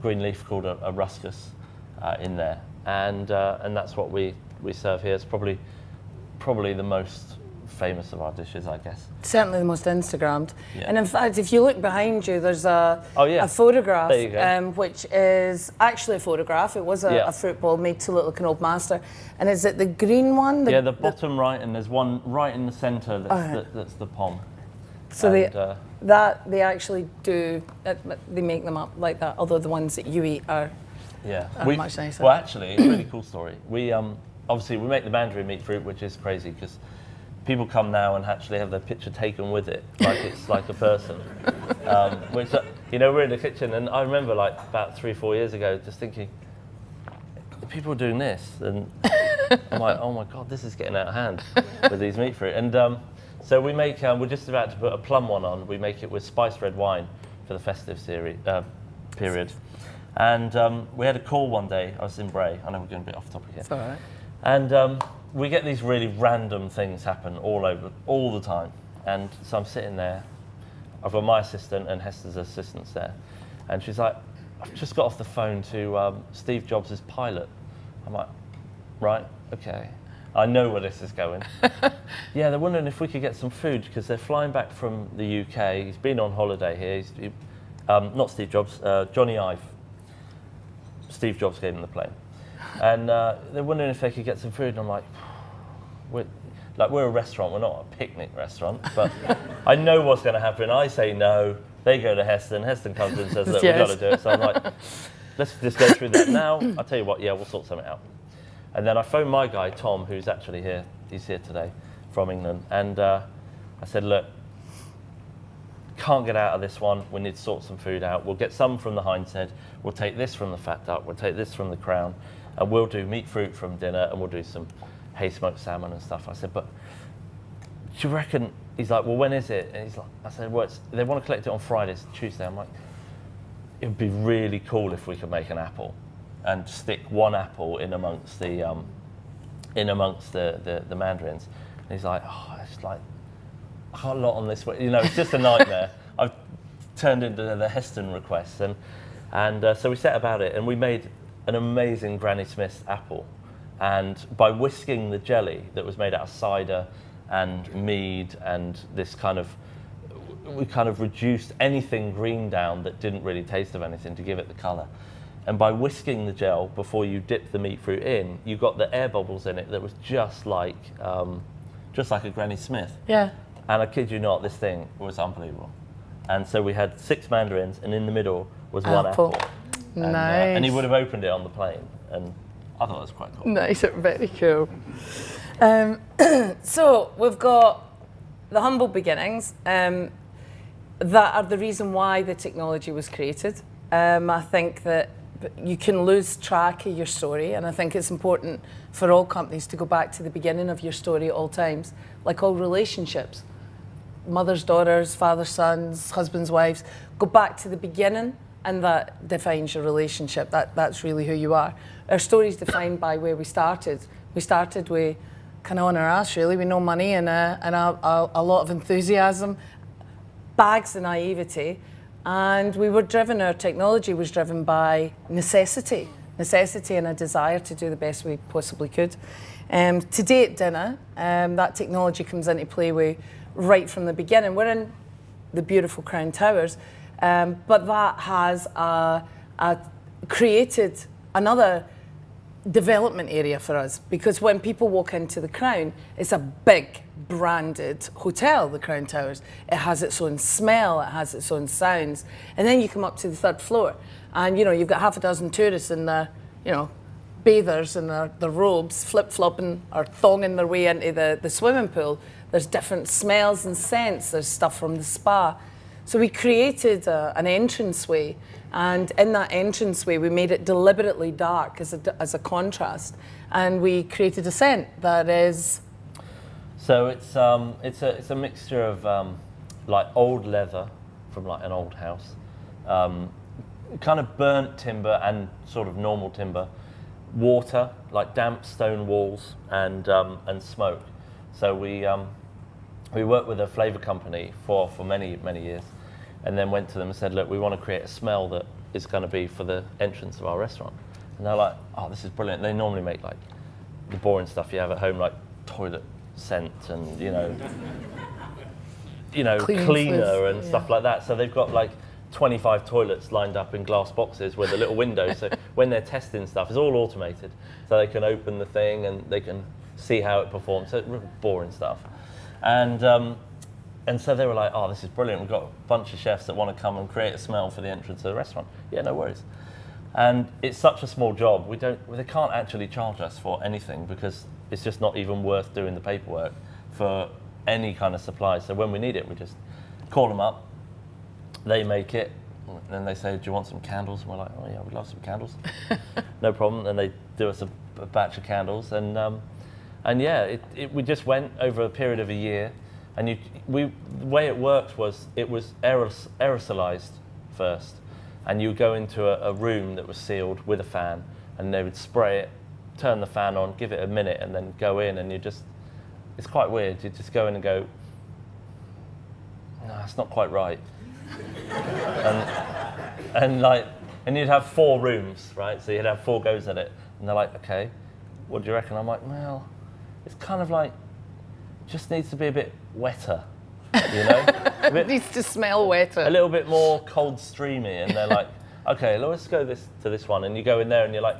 green leaf called a ruscus in there. And that's what we serve here. It's probably the most famous of our dishes, I guess. Certainly the most Instagrammed. Yeah. And in fact, if you look behind you, there's a photograph, there you go. which is actually a photograph. It was a fruit bowl made to look like an old master. And is it the green one? The bottom right, and there's one right in the centre that's the pom. So they actually do, they make them up like that, although the ones that you eat are much nicer. Well, actually, a really cool story. We obviously we make the mandarin meat fruit, which is crazy because people come now and actually have their picture taken with it, like it's like a person. Which, we're in the kitchen, and I remember like about 3-4 years ago just thinking, people are doing this, and I'm like, oh my God, this is getting out of hand with these meat fruit. And so we make, we're just about to put a plum one on. We make it with spiced red wine for the festive period. And we had a call one day. I was in Bray. I know we're going a bit off topic here. It's all right. And we get these really random things happen all the time. And so I'm sitting there. I've got my assistant and Heston's assistant's there. And she's like, I've just got off the phone to Steve Jobs' pilot. I'm like, right, okay. I know where this is going. Yeah, they're wondering if we could get some food because they're flying back from the UK. He's been on holiday here. Not Steve Jobs, Johnny Ive. Steve Jobs gave him the plane. And they're wondering if they could get some food. And I'm like, we're a restaurant. We're not a picnic restaurant. But I know what's going to happen. I say no. They go to Heston. Heston comes in and says, look, we've got to do it. So I'm like, let's just go through that now. I'll tell you what, we'll sort something out. And then I phoned my guy, Tom, who's actually here. He's here today from England. And I said, look, can't get out of this one. We need to sort some food out. We'll get some from the hind's head. We'll take this from the fat duck. We'll take this from the crown. And we'll do meat fruit from dinner. And we'll do some hay smoked salmon and stuff. I said, but do you reckon? He's like, well, when is it? And he's like, I said, well, they want to collect it on Friday, it's Tuesday. I'm like, it would be really cool if we could make an apple and stick one apple in amongst the mandarins. And he's like, oh, it's like a whole lot on this way. It's just a nightmare. I've turned into the Heston requests, and so we set about it, and we made an amazing Granny Smith's apple. And by whisking the jelly that was made out of cider and mead and we kind of reduced anything green down that didn't really taste of anything to give it the colour. And by whisking the gel before you dip the meat fruit in, you got the air bubbles in it that was just like a Granny Smith. Yeah. And I kid you not, this thing was unbelievable. And so we had 6 mandarins, and in the middle was one apple. And he would have opened it on the plane, and I thought it was quite cool. Nice, very cool. So we've got the humble beginnings that are the reason why the technology was created. I think that you can lose track of your story, and I think it's important for all companies to go back to the beginning of your story at all times, like all relationships. Mothers, daughters, fathers, sons, husbands, wives, go back to the beginning, and that defines your relationship. That's really who you are. Our story is defined by where we started. We started with kind of on our ass, really, with no money and a lot of enthusiasm, bags of naivety, and we were driven, our technology was driven by necessity and a desire to do the best we possibly could. Today at dinner, that technology comes into play right from the beginning. We're in the beautiful Crown Towers, but that has created another development area for us, because when people walk into the Crown, it's a big branded hotel, the Crown Towers. It has its own smell, it has its own sounds, and then you come up to the 3rd floor and you've got half a dozen tourists in their bathers in their robes, flip-flopping or thonging their way into the swimming pool. There's different smells and scents, there's stuff from the spa. So we created an entranceway, and in that entranceway we made it deliberately dark as a contrast, and we created a scent that is... So it's a mixture of like old leather from like an old house, kind of burnt timber and sort of normal timber, water, like damp stone walls, and smoke. So we worked with a flavour company for many years, and then went to them and said, look, we want to create a smell that is going to be for the entrance of our restaurant. And they're like, oh, this is brilliant. They normally make like the boring stuff you have at home, like toilet scent and cleaner and stuff like that. So they've got like 25 toilets lined up in glass boxes with a little window. So when they're testing stuff, it's all automated. So they can open the thing and they can see how it performs. So it's really boring stuff. And so they were like, oh, this is brilliant. We've got a bunch of chefs that want to come and create a smell for the entrance of the restaurant. Yeah, no worries. And it's such a small job. They can't actually charge us for anything, because it's just not even worth doing the paperwork for any kind of supply. So when we need it, we just call them up. They make it. And then they say, do you want some candles? And we're like, oh yeah, we'd love some candles. No problem. And they do us a batch of candles. And yeah, we just went over a period of a year. And the way it worked was, it was aerosolized first. And you go into a room that was sealed with a fan, and they would spray it, turn the fan on, give it a minute, and then go in, and it's quite weird. You just go in and go, no, it's not quite right. and you'd have 4 rooms, right? So you'd have 4 goes at it. And they're like, okay, what do you reckon? I'm like, well, it's kind of like, just needs to be a bit wetter, It needs to smell wetter. A little bit more cold streamy, and they're like, okay, let's go to this one, and you go in there and you're like,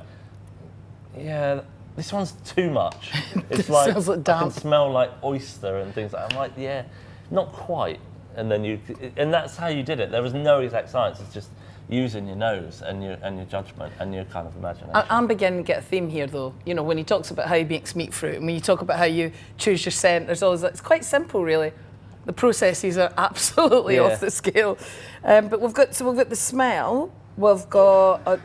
yeah, this one's too much. It's like, smells like I damp. can smell like oyster and things like that. I'm like, yeah, not quite. And then that's how you did it. There was no exact science. It's just using your nose and your judgment and your kind of imagination. I'm beginning to get a theme here, though. When he talks about how he makes meat fruit, and when you talk about how you choose your scent, there's always it's quite simple, really. The processes are absolutely off the scale. But we've got the smell. We've got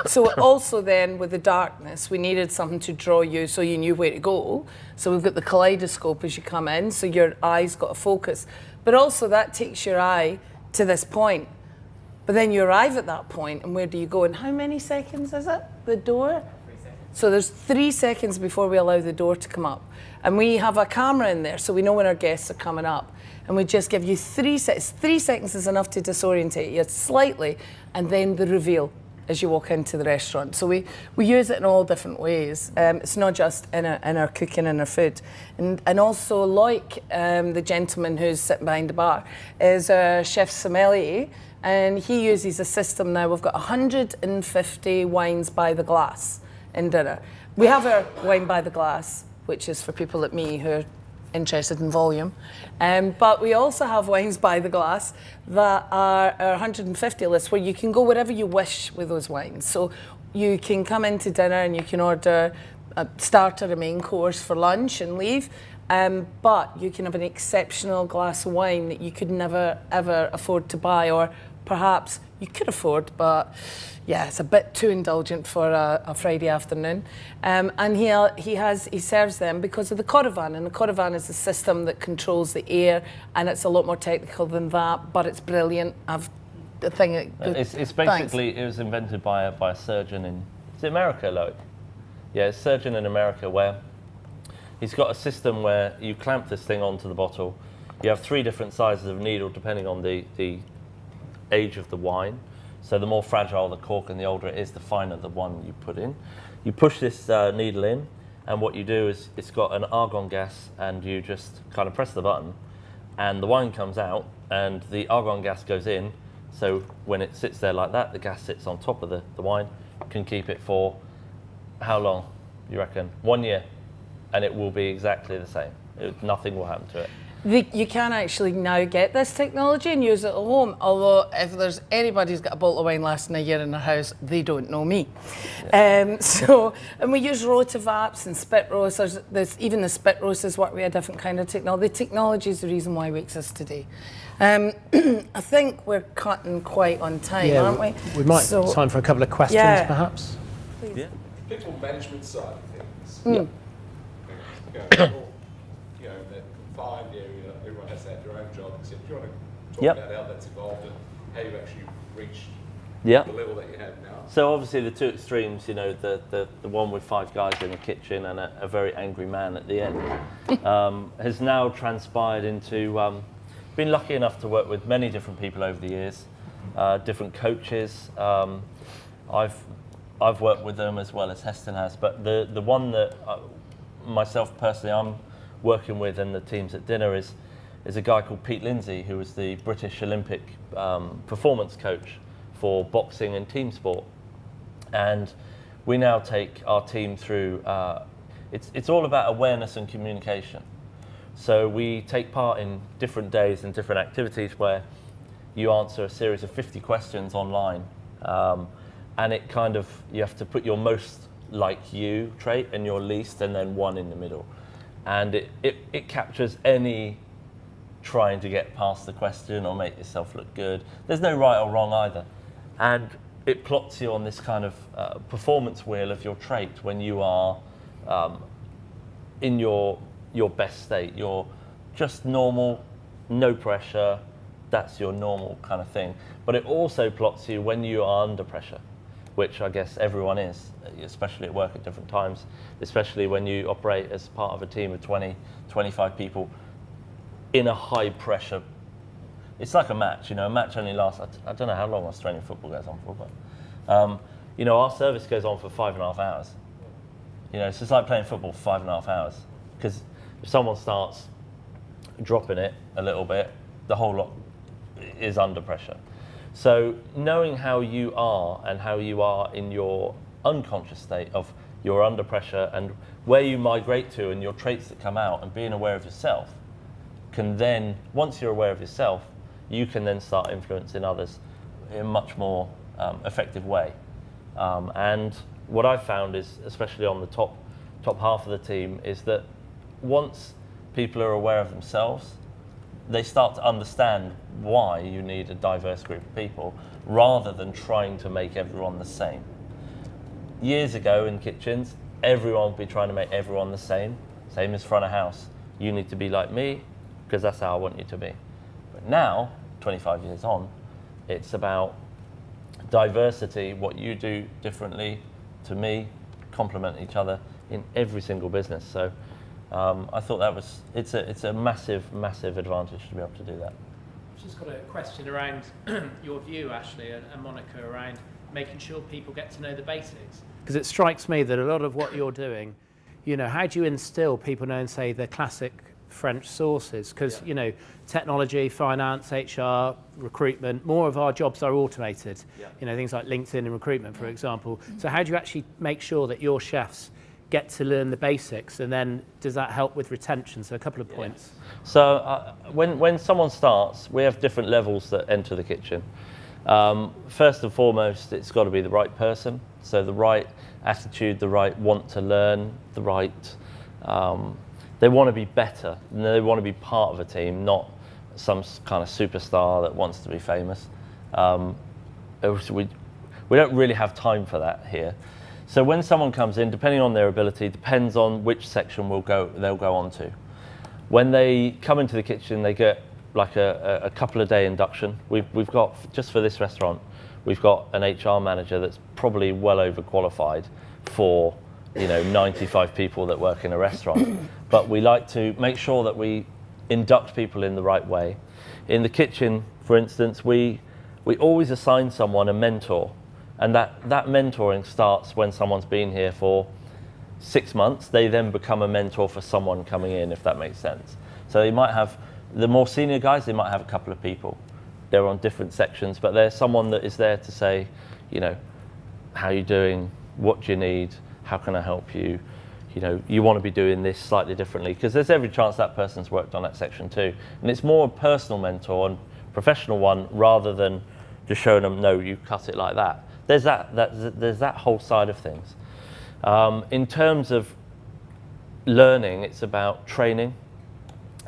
so also then with the darkness, we needed something to draw you so you knew where to go. So we've got the kaleidoscope as you come in, so your eye's got a focus. But also that takes your eye to this point. But then you arrive at that point, and where do you go? And how many seconds is it? The door? 3 seconds. So there's 3 seconds before we allow the door to come up. And we have a camera in there, so we know when our guests are coming up. And we just give you 3 seconds. 3 seconds is enough to disorientate you slightly, and then the reveal as you walk into the restaurant. So we use it in all different ways. It's not just in our cooking and our food. And also, like the gentleman who's sitting behind the bar, is Chef Sommelier. And he uses a system now. We've got 150 wines by the glass in dinner. We have our wine by the glass, which is for people like me who are interested in volume. But we also have wines by the glass that are our 150 list, where you can go wherever you wish with those wines. So you can come into dinner and you can order a starter, a main course for lunch and leave. But you can have an exceptional glass of wine that you could never, ever afford to buy, or perhaps you could afford, but yeah, it's a bit too indulgent for a Friday afternoon. And he serves them because of the Coravan, and the Coravan is a system that controls the air, and it's a lot more technical than that, but it's brilliant. It's basically, it was invented by a surgeon in, is it America, Loic? Yeah, it's a surgeon in America where he's got a system where you clamp this thing onto the bottle. You have 3 different sizes of needle depending on the age of the wine. So the more fragile the cork and the older it is, the finer the one you put in. You push this needle in, and what you do is it's got an argon gas, and you just kind of press the button, and the wine comes out, and the argon gas goes in. So when it sits there like that, the gas sits on top of the wine, can keep it for how long, you reckon? 1 year, and it will be exactly the same. Nothing will happen to it. You can actually now get this technology and use it at home, although if there's anybody who's got a bottle of wine lasting a year in their house, they don't know me. Yeah. And we use rotivaps and spit roasters. Even the spit roasters work with a different kind of technology. The technology is the reason why we exist today. I think we're cutting quite on time, aren't we? We might have time for a couple of questions, perhaps. Please. Yeah. People management side of things. Mm. That confined area, everyone has to have their own job, except do you want to talk Yep. about how that's evolved and how you've actually reached Yeah. the level that you have now? So obviously the 2 extremes, the one with 5 guys in the kitchen and a very angry man at the end, has now transpired into, been lucky enough to work with many different people over the years, different coaches. I've worked with them as well as Heston has, but the one that myself personally I'm working with and the teams at dinner is a guy called Pete Lindsay, who was the British Olympic performance coach for boxing and team sport. And we now take our team through, it's all about awareness and communication. So we take part in different days and different activities where you answer a series of 50 questions online. And it kind of, you have to put your most like you trait and your least, and then one in the middle. And it captures any trying to get past the question or make yourself look good. There's no right or wrong either. And it plots you on this kind of performance wheel of your trait when you are in your best state. You're just normal, no pressure, that's your normal kind of thing. But it also plots you when you are under pressure, which I guess everyone is, especially at work at different times, especially when you operate as part of a team of 20, 25 people in a high pressure. It's like a match, a match only lasts, I don't know how long Australian football goes on for, but our service goes on for 5.5 hours. So it's like playing football for 5.5 hours, because if someone starts dropping it a little bit, the whole lot is under pressure. So knowing how you are and how you are in your unconscious state of you're under pressure and where you migrate to and your traits that come out, and being aware of yourself can then, once you're aware of yourself, you can then start influencing others in a much more effective way. And what I've found is, especially on the top half of the team, is that once people are aware of themselves, they start to understand why you need a diverse group of people rather than trying to make everyone the same. Years ago in kitchens, everyone would be trying to make everyone the same as front of house. You need to be like me because that's how I want you to be. But now, 25 years on, it's about diversity, what you do differently to me, complement each other in every single business. So I thought it's a massive, massive advantage to be able to do that. I've just got a question around your view, Ashley, and Monica, around making sure people get to know the basics. Because it strikes me that a lot of what you're doing, how do you instill people knowing, say, the classic French sauces? Because, technology, finance, HR, recruitment, more of our jobs are automated. Things like LinkedIn and recruitment, for example. So how do you actually make sure that your chefs get to learn the basics, and then does that help with retention? So a couple of points. So when someone starts, we have different levels that enter the kitchen. First and foremost, it's got to be the right person. So the right attitude, the right want to learn, the right, they want to be better, and they want to be part of a team, not some kind of superstar that wants to be famous. We don't really have time for that here. So when someone comes in, depending on their ability, depends on which section they'll go on to. When they come into the kitchen, they get like a couple of day induction. We've got, just for this restaurant, we've got an HR manager that's probably well overqualified for 95 people that work in a restaurant. But we like to make sure that we induct people in the right way. In the kitchen, for instance, we always assign someone a mentor. And that mentoring starts when someone's been here for 6 months. They then become a mentor for someone coming in, if that makes sense. So they might have, the more senior guys, they might have a couple of people. They're on different sections, but there's someone that is there to say, how are you doing? What do you need? How can I help you? You want to be doing this slightly differently, because there's every chance that person's worked on that section too. And it's more a personal mentor and professional one, rather than just showing them, no, you cut it like that. There's that whole side of things. In terms of learning, it's about training,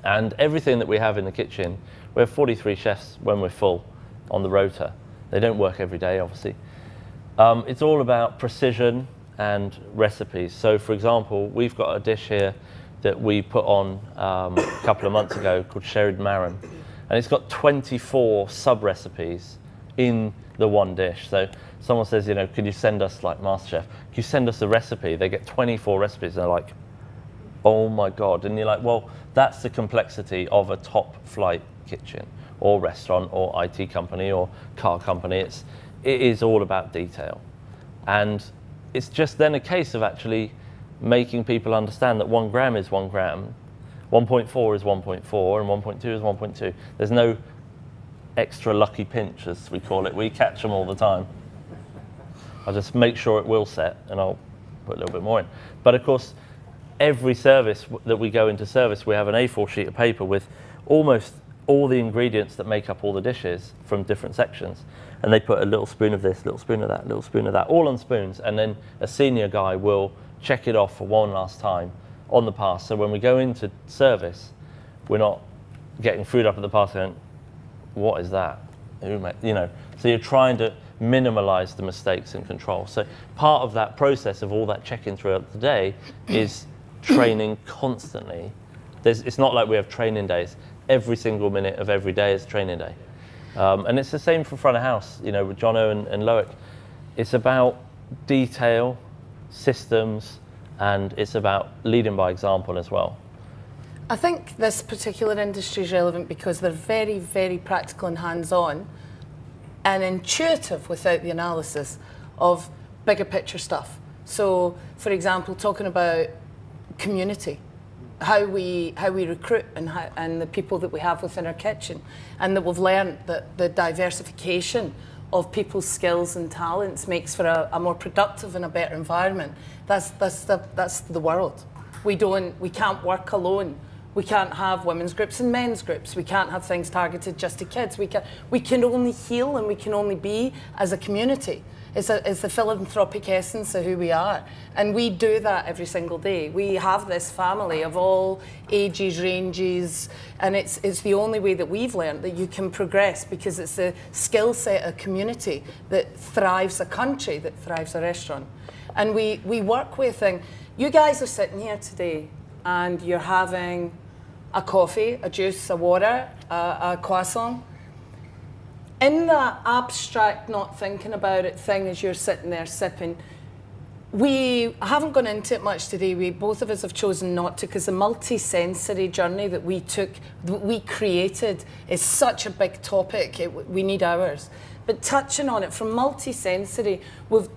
and everything that we have in the kitchen. We have 43 chefs when we're full on the rota. They don't work every day, obviously. It's all about precision and recipes. So, for example, we've got a dish here that we put on a couple of months ago called Sherried Marron, and it's got 24 sub-recipes in the one dish. So someone says, could you send us, like MasterChef, could you send us a recipe? They get 24 recipes, and they're like, oh my God. And you're like, well, that's the complexity of a top flight kitchen or restaurant or IT company or car company. It is all about detail. And it's just then a case of actually making people understand that 1 gram is 1 gram, 1.4 is 1.4, and 1.2 is 1.2. There's no extra lucky pinch, as we call it. We catch them all the time. I'll just make sure it will set, and I'll put a little bit more in. But of course, every service that we go into service, we have an A4 sheet of paper with almost all the ingredients that make up all the dishes from different sections. And they put a little spoon of this, little spoon of that, little spoon of that, all on spoons. And then a senior guy will check it off for one last time on the pass. So when we go into service, we're not getting food up at the pass going, what is that? So you're trying to minimize the mistakes and control. So part of that process of all that checking throughout the day is training constantly. It's not like we have training days. Every single minute of every day is training day. And it's the same for front of house, with Jono and Loic. It's about detail, systems, and it's about leading by example as well. I think this particular industry is relevant because they're very, very practical and hands-on and intuitive without the analysis of bigger picture stuff. So, for example, talking about community, how we recruit and the people that we have within our kitchen, and that we've learned that the diversification of people's skills and talents makes for a more productive and a better environment. That's the world. We can't work alone. We can't have women's groups and men's groups. We can't have things targeted just to kids. We can only heal and we can only be as a community. It's the philanthropic essence of who we are. And we do that every single day. We have this family of all ages, ranges, and it's the only way that we've learned that you can progress, because it's the skill set of community that thrives a country, that thrives a restaurant. And we work with things. You guys are sitting here today and you're having a coffee, a juice, a water, a croissant. In that abstract, not thinking about it thing as you're sitting there sipping, we haven't gone into it much today. Both of us have chosen not to, because the multi-sensory journey that we created is such a big topic. We need hours. But touching on it, from multi-sensory, we've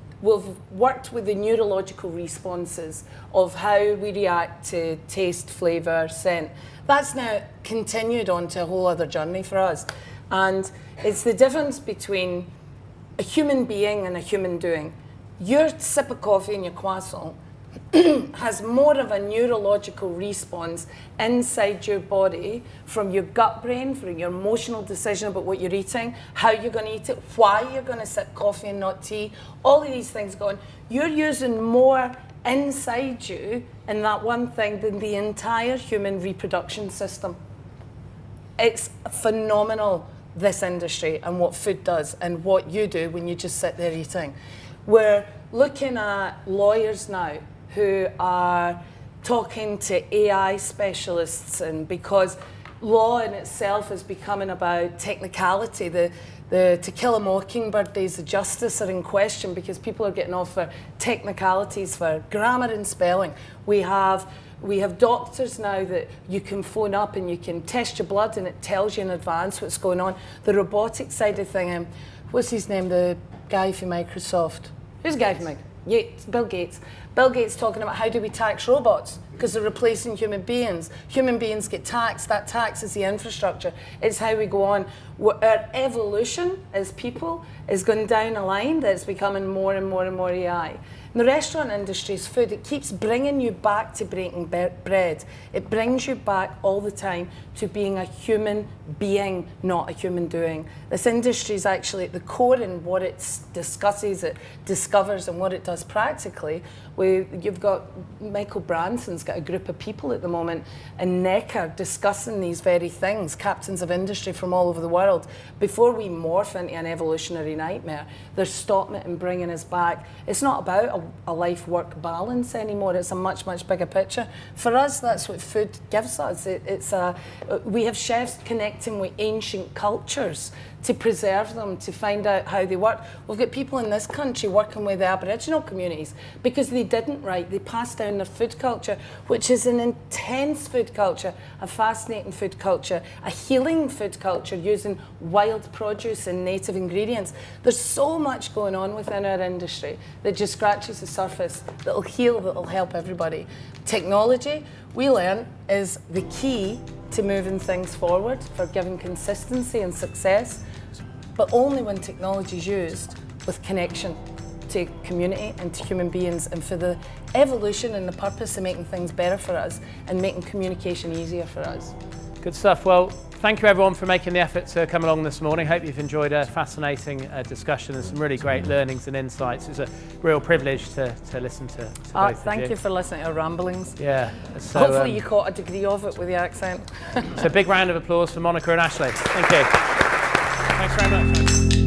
worked with the neurological responses of how we react to taste, flavour, scent. That's now continued on to a whole other journey for us. And it's the difference between a human being and a human doing. Your sip of coffee and your croissant has more of a neurological response inside your body from your gut brain, from your emotional decision about what you're eating, how you're going to eat it, why you're going to sip coffee and not tea, all of these things going. You're using more inside you in that one thing than the entire human reproduction system. It's phenomenal, this industry, and what food does and what you do when you just sit there eating. We're looking at lawyers now who are talking to AI specialists, and because law in itself is becoming about technicality, the To Kill a Mockingbird days of justice are in question because people are getting off for technicalities, for grammar and spelling. We have doctors now that you can phone up and you can test your blood and it tells you in advance what's going on. The robotic side of thing, what's his name, the guy from Microsoft? Who's the guy from Microsoft? Bill Gates. Bill Gates talking about how do we tax robots because they're replacing human beings. Human beings get taxed. That tax is the infrastructure. It's how we go on. Our evolution as people is going down a line that's becoming more and more and more AI. In the restaurant industry's food, it keeps bringing you back to breaking bread. It brings you back all the time to being a human being, not a human doing. This industry is actually at the core in what it discusses, it discovers, and what it does practically. You've got Michael Branson's got a group of people at the moment in Necker discussing these very things, captains of industry from all over the world. Before we morph into an evolutionary nightmare, they're stopping it and bringing us back. It's not about a life-work balance anymore. It's a much, much bigger picture. For us, that's what food gives us. We have chefs connecting with ancient cultures to preserve them, to find out how they work. We've got people in this country working with the Aboriginal communities because they didn't write. They passed down their food culture, which is an intense food culture, a fascinating food culture, a healing food culture using wild produce and native ingredients. There's so much going on within our industry that just scratches the surface, that'll heal, that'll help everybody. Technology, we learn, is the key to moving things forward, for giving consistency and success, but only when technology is used with connection to community and to human beings, and for the evolution and the purpose of making things better for us and making communication easier for us. Good stuff. Well, thank you everyone for making the effort to come along this morning. Hope you've enjoyed a fascinating discussion and some really great learnings and insights. It's a real privilege to listen to both of you. Thank you for listening to our ramblings. Yeah. So, hopefully you caught a degree of it with the accent. So a big round of applause for Monica and Ashley. Thank you. Thanks very much.